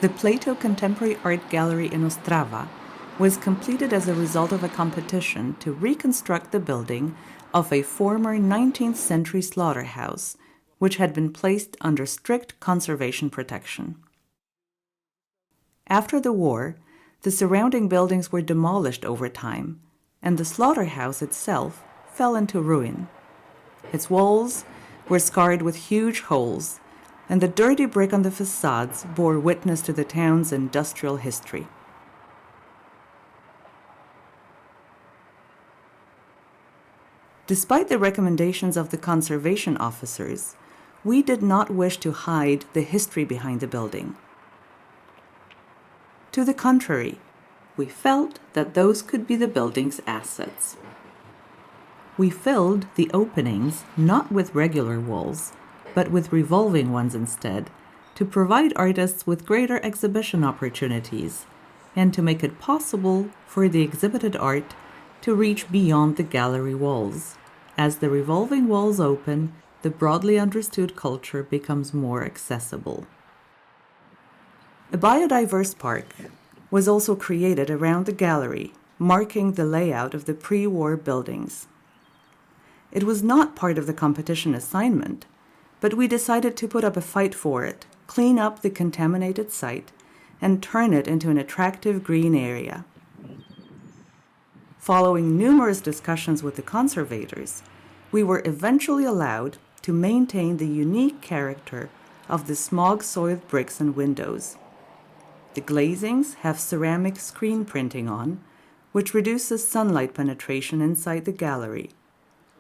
The PLATO Contemporary Art Gallery in Ostrava was completed as a result of a competition to reconstruct the building of a former 19th century slaughterhouse, which had been placed under strict conservation protection. After the war, the surrounding buildings were demolished over time, and the slaughterhouse itself fell into ruin. Its walls were scarred with huge holes, and the dirty brick on the facades bore witness to the town's industrial history. Despite the recommendations of the conservation officers, we did not wish to hide the history behind the building. To the contrary, we felt that those could be the building's assets. We filled the openings not with regular walls, but with revolving ones instead, to provide artists with greater exhibition opportunities and to make it possible for the exhibited art to reach beyond the gallery walls. As the revolving walls open, the broadly understood culture becomes more accessible. A biodiverse park was also created around the gallery, marking the layout of the pre-war buildings. It was not part of the competition assignment, but we decided to put up a fight for it, clean up the contaminated site, and turn it into an attractive green area. Following numerous discussions with the conservators, we were eventually allowed to maintain the unique character of the smog-soiled bricks and windows. The glazings have ceramic screen printing on, which reduces sunlight penetration inside the gallery.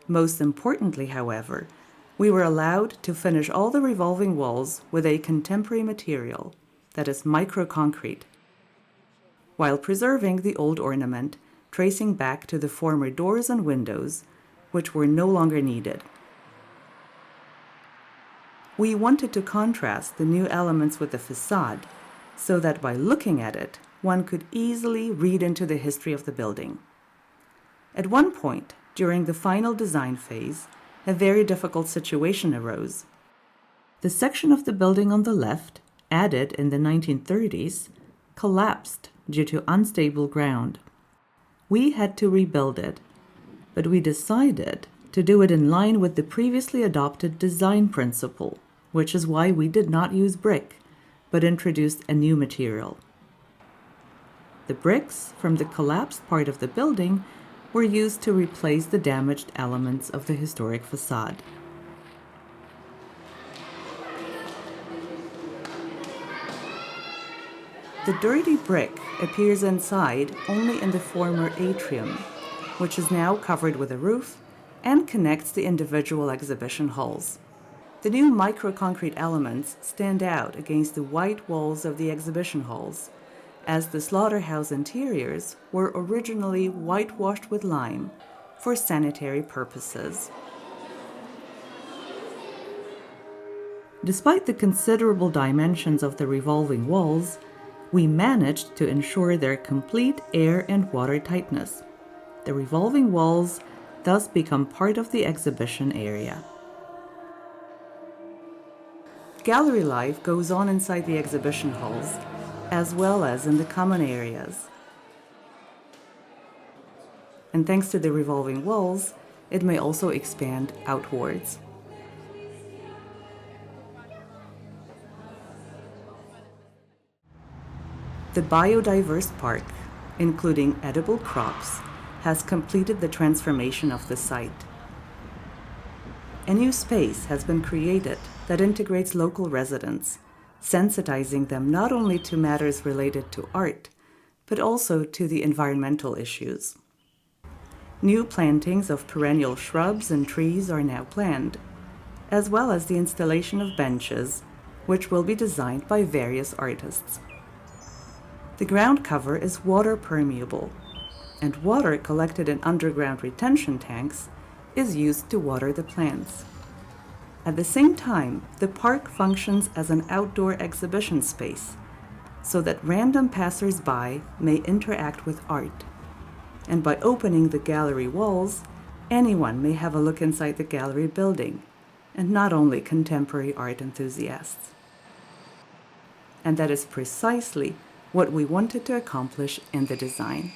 Most importantly, however, we were allowed to finish all the revolving walls with a contemporary material, that is microconcrete, while preserving the old ornament, tracing back to the former doors and windows, which were no longer needed. We wanted to contrast the new elements with the facade, so that by looking at it, one could easily read into the history of the building. At one point, during the final design phase, a very difficult situation arose. The section of the building on the left, added in the 1930s, collapsed due to unstable ground. We had to rebuild it, but we decided to do it in line with the previously adopted design principle, which is why we did not use brick, but introduced a new material. The bricks from the collapsed part of the building were used to replace the damaged elements of the historic facade. The dirty brick appears inside only in the former atrium, which is now covered with a roof and connects the individual exhibition halls. The new microconcrete elements stand out against the white walls of the exhibition halls, as the slaughterhouse interiors were originally whitewashed with lime for sanitary purposes. Despite the considerable dimensions of the revolving walls, we managed to ensure their complete air and water tightness. The revolving walls thus become part of the exhibition area. Gallery life goes on inside the exhibition halls, as well as in the common areas. And thanks to the revolving walls, it may also expand outwards. The Biodiverse Park, including edible crops, has completed the transformation of the site. A new space has been created that integrates local residents, sensitizing them not only to matters related to art, but also to the environmental issues. New plantings of perennial shrubs and trees are now planned, as well as the installation of benches, which will be designed by various artists. The ground cover is water permeable, and water collected in underground retention tanks is used to water the plants. At the same time, the park functions as an outdoor exhibition space, so that random passers-by may interact with art. And by opening the gallery walls, anyone may have a look inside the gallery building, and not only contemporary art enthusiasts. and that is precisely what we wanted to accomplish in the design.